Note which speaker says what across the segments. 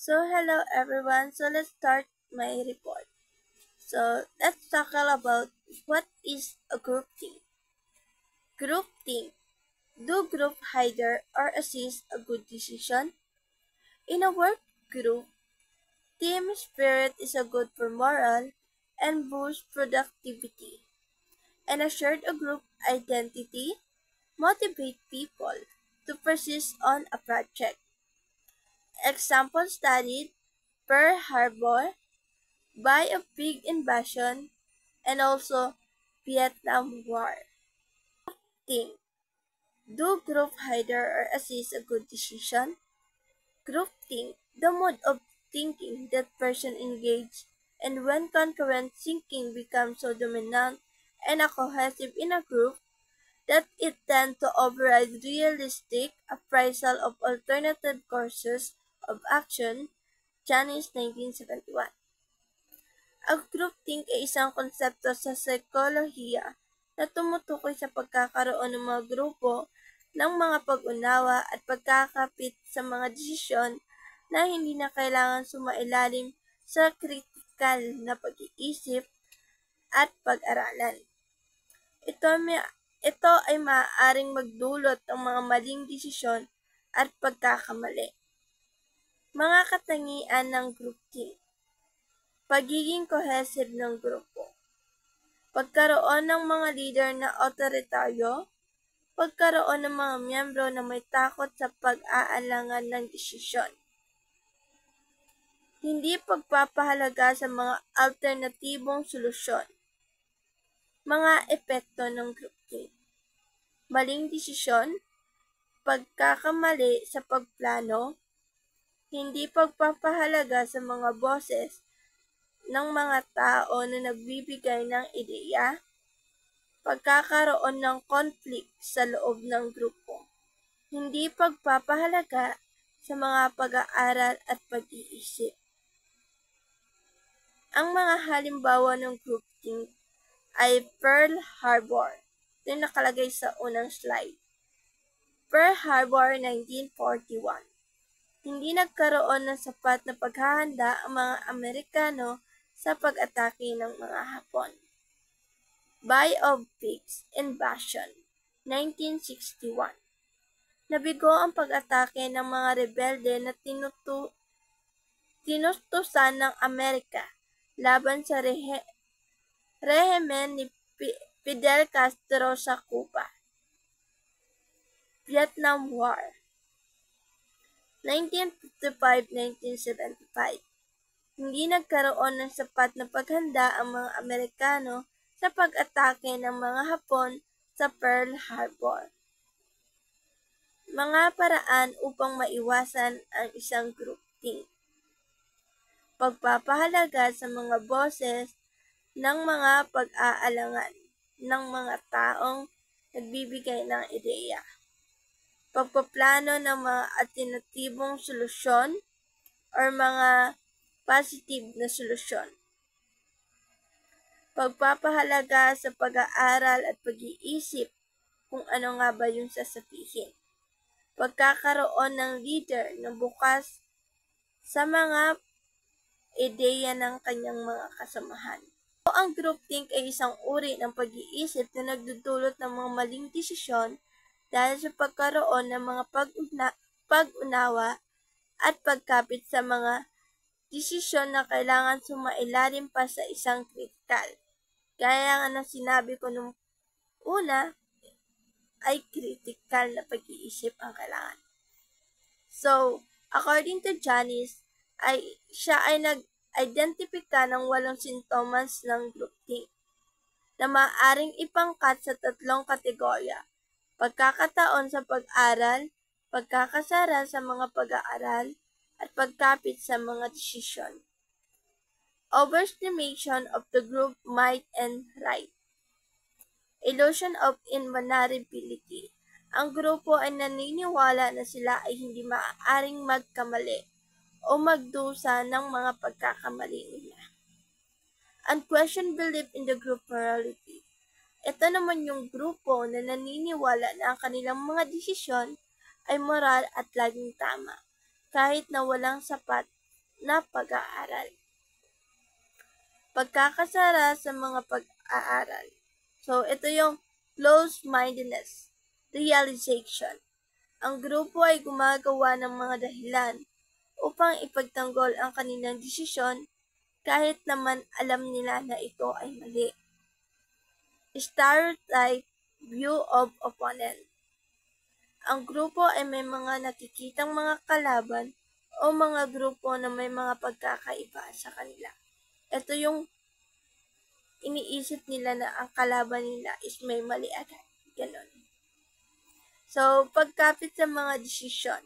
Speaker 1: So hello everyone. So let's start my report. So let's talk about what is a group think. Group think. Do group hinder or assist a good decision? In a work group, team spirit is a good for morale and boosts productivity. And a shared group identity motivate people to persist on a project. Example studied Pearl Harbor by a big invasion and also Vietnam War. Think. Do group hinder or assist a good decision? Group think. The mode of thinking that person engage and when concurrent thinking becomes so dominant and a cohesive in a group that it tends to override realistic appraisal of alternative courses of action. Janice 1971. Ang groupthink ay isang konsepto sa psikolohiya na tumutukoy sa pagkakaroon ng mga grupo ng mga pag-unawa at pagkakapit sa mga desisyon na hindi na kailangan sumailalim sa kritikal na pag-iisip at pag-aralan. Ito ay maaaring magdulot ng mga maling desisyon at pagkakamali. Mga katangian ng groupthink. Pagiging cohesive ng grupo. Pagkaroon ng mga leader na otoritaryo. Pagkaroon ng mga miyembro na may takot sa pag-aalangan ng desisyon. Hindi pagpapahalaga sa mga alternatibong solusyon. Mga epekto ng groupthink. Maling desisyon. Pagkakamali sa pagplano. Hindi pagpapahalaga sa mga boses ng mga tao na nagbibigay ng ideya, pagkakaroon ng conflict sa loob ng grupo, hindi pagpapahalaga sa mga pag-aaral at pag-iisip. Ang mga halimbawa ng groupthink ay Pearl Harbor. Ito yung nakalagay sa unang slide. Pearl Harbor 1941. Hindi nagkaroon ng sapat na paghahanda ang mga Amerikano sa pag-atake ng mga Hapon. Bay of Pigs Invasion 1961. Nabigo ang pag-atake ng mga rebelde na tinustusan ng Amerika laban sa rehimen ni Fidel Castro sa Cuba. Vietnam War 1955-1975. Hindi nagkaroon ng sapat na paghanda ang mga Amerikano sa pag-atake ng mga Hapon sa Pearl Harbor. Mga paraan upang maiwasan ang isang groupthink. Pagpapahalaga sa mga boses ng mga pag-aalangan ng mga taong nagbibigay ng ideya. Pagpaplano ng mga alternatibong solusyon or mga positive na solusyon. Pagpapahalaga sa pag-aaral at pag-iisip kung ano nga ba yung sasabihin. Pagkakaroon ng leader na bukas sa mga ideya ng kanyang mga kasamahan. Ang groupthink ay isang uri ng pag-iisip na nagdudulot ng mga maling desisyon dahil sa pagkaroon ng mga pag-unawa at pagkapit sa mga desisyon na kailangan sumailalim pa sa isang kritikal. Gaya nga ng sinabi ko nung una, ay kritikal na pag-iisip ang kailangan. So, according to Janice, siya ay nag-identify ng 8 sintomas ng groupthink na maaaring ipangkat sa 3 kategorya. Pagkakataon sa pag-aral, pagkakasara sa mga pag-aaral, at pagkapit sa mga desisyon. Overestimation of the group might and right. Illusion of invulnerability. Ang grupo ay naniniwala na sila ay hindi maaaring magkamali o magdusa ng mga pagkakamali nila. Unquestioned belief in the group morality. Ito naman yung grupo na naniniwala na ang kanilang mga desisyon ay moral at laging tama, kahit na walang sapat na pag-aaral. Pagkakasara sa mga pag-aaral. So, ito yung closed-mindedness, realization. Ang grupo ay gumagawa ng mga dahilan upang ipagtanggol ang kanilang desisyon kahit naman alam nila na ito ay mali. Stereotype view of opponent. Ang grupo ay may mga nakikitang mga kalaban o mga grupo na may mga pagkakaiba sa kanila. Ito yung iniisip nila na ang kalaban nila is may mali agad. Ganon. So, pagkapit sa mga desisyon,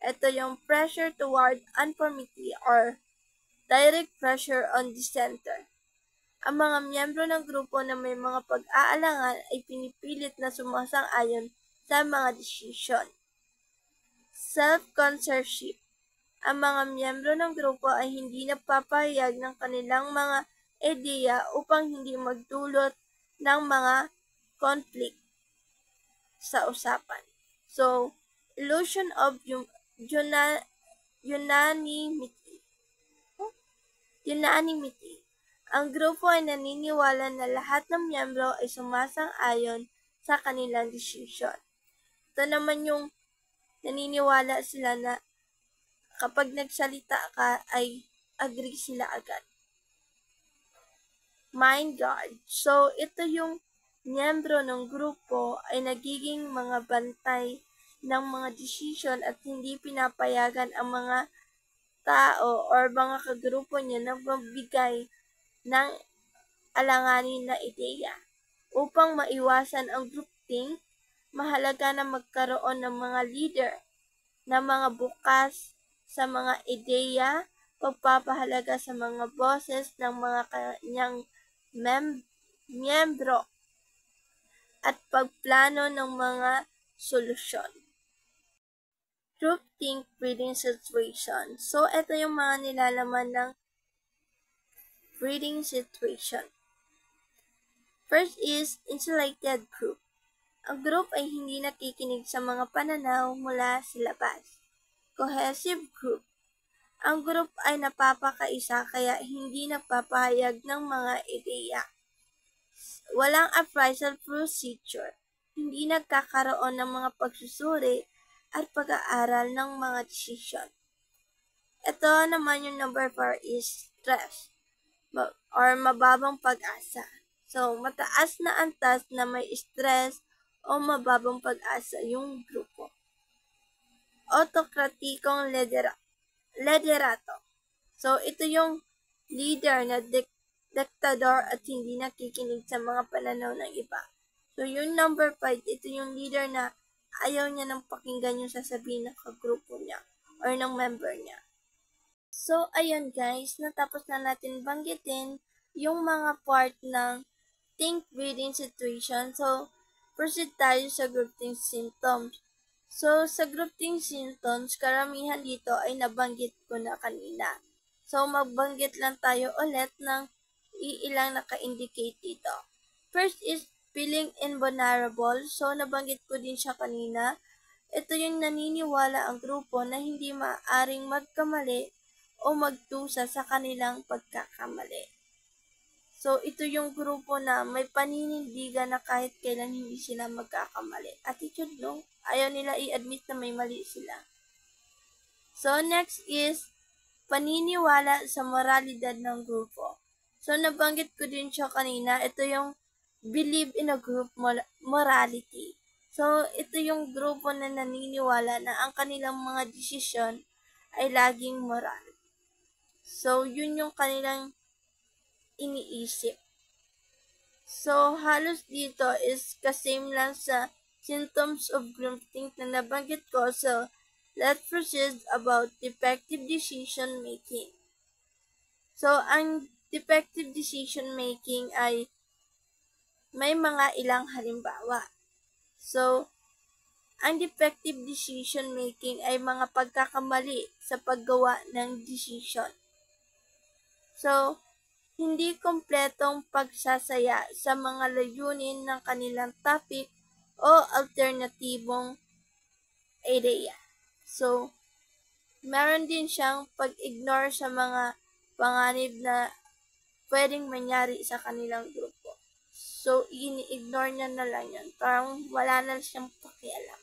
Speaker 1: ito yung pressure toward conformity or direct pressure on dissenter. Ang mga miyembro ng grupo na may mga pag-aalangan ay pinipilit na sumasang-ayon sa mga desisyon. Self-censorship. Ang mga miyembro ng grupo ay hindi nagpapahayag ng kanilang mga ideya upang hindi magdulot ng mga conflict sa usapan. So, illusion of unanimity. Ang grupo ay naniniwala na lahat ng miyembro ay sumasang-ayon sa kanilang desisyon. Ito naman yung naniniwala sila na kapag nagsalita ka ay agree sila agad. Mind guard. So, ito yung miyembro ng grupo ay nagiging mga bantay ng mga desisyon at hindi pinapayagan ang mga tao or mga kagrupo niya na magbigay ng alanganin na ideya. Upang maiwasan ang groupthink, mahalaga na magkaroon ng mga leader na mga bukas sa mga ideya, pagpapahalaga sa mga boses ng mga kanyang miyembro, at pagplano ng mga solusyon. Groupthink breeding situation. So, ito yung mga nilalaman ng breeding situation. First is insulated group. Ang group ay hindi nakikinig sa mga pananaw mula sa labas. Cohesive group. Ang group ay napapakaisa kaya hindi nagpapahayag ng mga ideya. Walang appraisal procedure. Hindi nagkakaroon ng mga pagsusuri at pag-aaral ng mga desisyon. Ito naman yung number 4 is stress or mababang pag-asa. So, mataas na antas na may stress o mababang pag-asa yung grupo. Autokratikong liderato. So, ito yung leader na diktador at hindi nakikinig sa mga pananaw ng iba. So, yung number 5, ito yung leader na ayaw niya nang pakinggan yung sasabihin ng kagrupo niya or ng member niya. So, ayun guys, natapos na natin banggitin yung mga part ng think breeding situation. So, proceed tayo sa groupthink symptoms. So, sa groupthink symptoms, karamihan dito ay nabanggit ko na kanina. So, magbanggit lang tayo ulit ng iilang naka-indicate dito. First is feeling invulnerable. So, nabanggit ko din siya kanina. Ito yung naniniwala ang grupo na hindi maaaring magkamali o magtusa sa kanilang pagkakamali. So, ito yung grupo na may paninindigan na kahit kailan hindi sila magkakamali. Attitude, no? Ayaw nila i-admit na may mali sila. So, next is paniniwala sa moralidad ng grupo. So, nabanggit ko din siya kanina. Ito yung believe in a group morality. So, ito yung grupo na naniniwala na ang kanilang mga desisyon ay laging moral. So, yun yung kanilang iniisip. So, halos dito is kasame lang sa symptoms of groupthink na nabanggit ko. So, let's proceed about defective decision making. So, ang defective decision making ay may mga ilang halimbawa. So, ang defective decision making ay mga pagkakamali sa paggawa ng decision. So, hindi kompletong pagsasaya sa mga layunin ng kanilang topic o alternatibong ideya. So, Meron din siyang pag-ignore sa mga panganib na pwedeng mangyari sa kanilang grupo. So, ini-ignore niya na lang yan. Parang wala na siyang pakialam.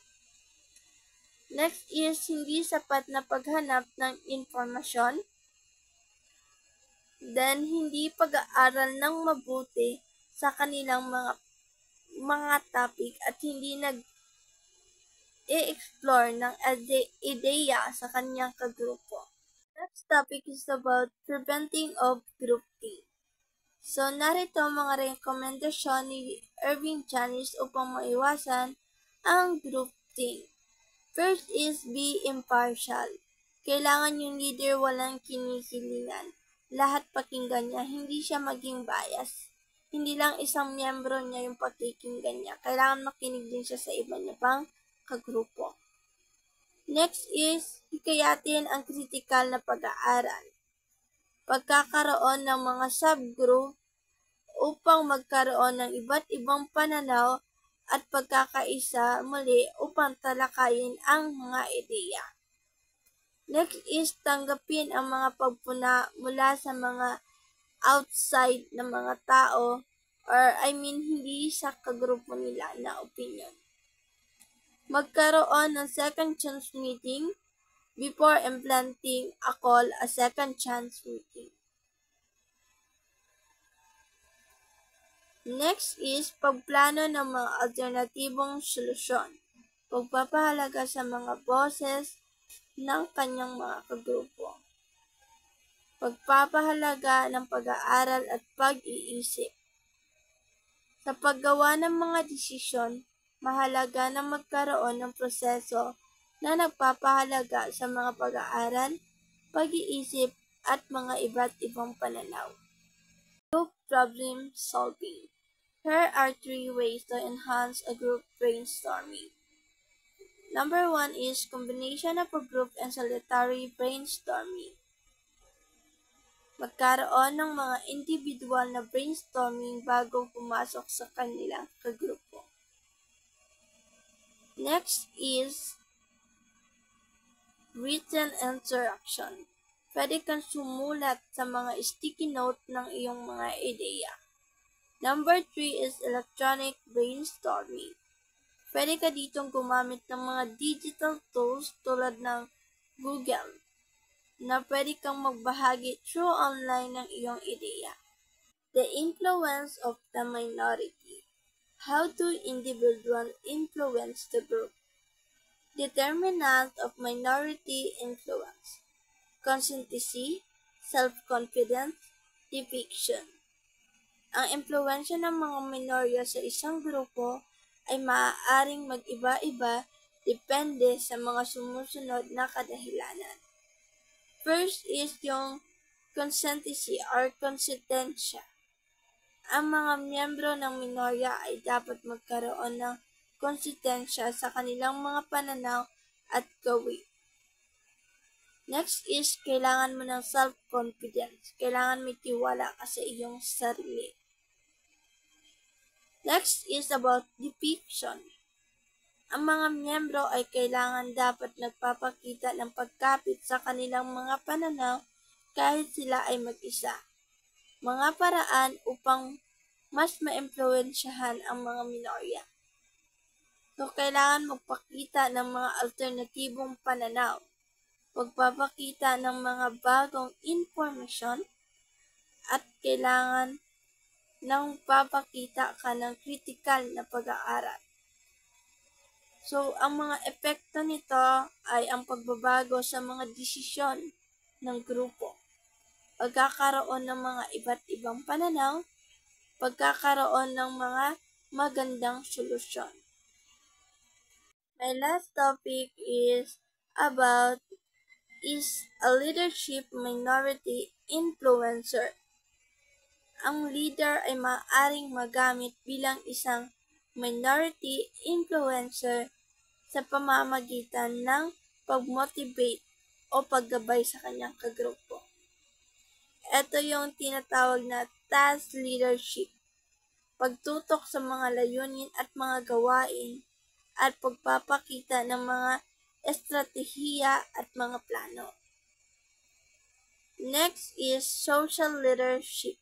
Speaker 1: Next is hindi sapat na paghanap ng informasyon. Then, hindi pag-aaral ng mabuti sa kanilang mga topic at hindi nag-e-explore ng ideya sa kanyang kagrupo. Next topic is about preventing of groupthink. So, narito mga rekomendasyon ni Irving Janis upang maiwasan ang groupthink. First is be impartial. Kailangan yung leader walang kinikilingan. Lahat pakinggan niya, hindi siya maging bias. Hindi lang isang miyembro niya yung pakikinggan niya. Kailangan makinig din siya sa iba niya pang kagrupo. Next is hikayatin ang kritikal na pag-aaral. Pagkakaroon ng mga subgroup upang magkaroon ng iba't ibang pananaw at pagkakaisa muli upang talakayin ang mga ideya. Next is tanggapin ang mga pagpuna mula sa mga outside na mga tao or hindi sa kagrupo nila na opinion. Magkaroon ng second chance meeting before implementing a call a second chance meeting. Next is pagplano ng mga alternatibong solusyon. Pagpapahalaga sa mga boses ng kanyang mga kagrupo. Pagpapahalaga ng pag-aaral at pag-iisip. Sa paggawa ng mga desisyon, mahalaga na magkaroon ng proseso na nagpapahalaga sa mga pag-aaral, pag-iisip at mga iba't ibang pananaw. Group problem solving. Here are 3 ways to enhance a group brainstorming. Number 1 is combination of a group and solitary brainstorming. Magkaroon ng mga individual na brainstorming bago pumasok sa kanilang kagrupo. Next is written interaction. Pwede kang sumulat sa mga sticky note ng iyong mga ideya. Number 3 is electronic brainstorming. Pwede ka ditong gumamit ng mga digital tools tulad ng Google na pwede kang magbahagi through online ng iyong ideya. The influence of the minority. How do individuals influence the group? Determinant of minority influence. Consciency, self-confidence, depiction. Ang impluwensya ng mga minorya sa isang grupo ay maaaring mag-iba-iba depende sa mga sumusunod na kadahilanan. First is yung consciency or konsistensya. Ang mga miyembro ng minorya ay dapat magkaroon ng konsistensya sa kanilang mga pananaw at gawin. Next is kailangan mo ng self-confidence. Kailangan may tiwala ka sa iyong sarili. Next is about depiction. Ang mga miyembro ay kailangan dapat nagpapakita ng pagkapit sa kanilang mga pananaw kahit sila ay mag-isa. Mga paraan upang mas maimpluwensyahan ang mga minorya. So, kailangan magpakita ng mga alternatibong pananaw, pagpapakita ng mga bagong informasyon, at kailangan nang papakita ka ng kritikal na pag-aaral. So, ang mga epekto nito ay ang pagbabago sa mga desisyon ng grupo, pagkakaroon ng mga iba't ibang pananaw, pagkakaroon ng mga magandang solusyon. My last topic is about is a leadership minority influencer. Ang leader ay maaaring magamit bilang isang minority influencer sa pamamagitan ng pag-motivate o paggabay sa kanyang kagrupo. Ito yung tinatawag na task leadership, pagtutok sa mga layunin at mga gawain at pagpapakita ng mga estratehiya at mga plano. Next is social leadership.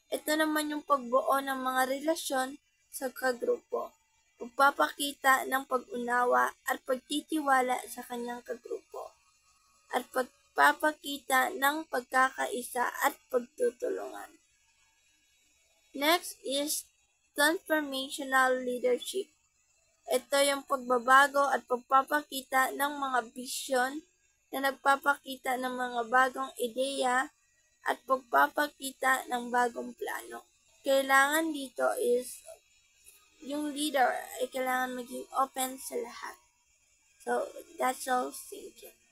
Speaker 1: Ito naman yung pagbuo ng mga relasyon sa kagrupo, pagpapakita ng pag-unawa at pagtitiwala sa kanyang kagrupo, at pagpapakita ng pagkakaisa at pagtutulungan. Next is transformational leadership. Ito yung pagbabago at pagpapakita ng mga bisyon na nagpapakita ng mga bagong ideya at pagpapakita ng bagong plano. Kailangan dito is yung leader ay kailangan maging open sa lahat. So, that's all. Thank you.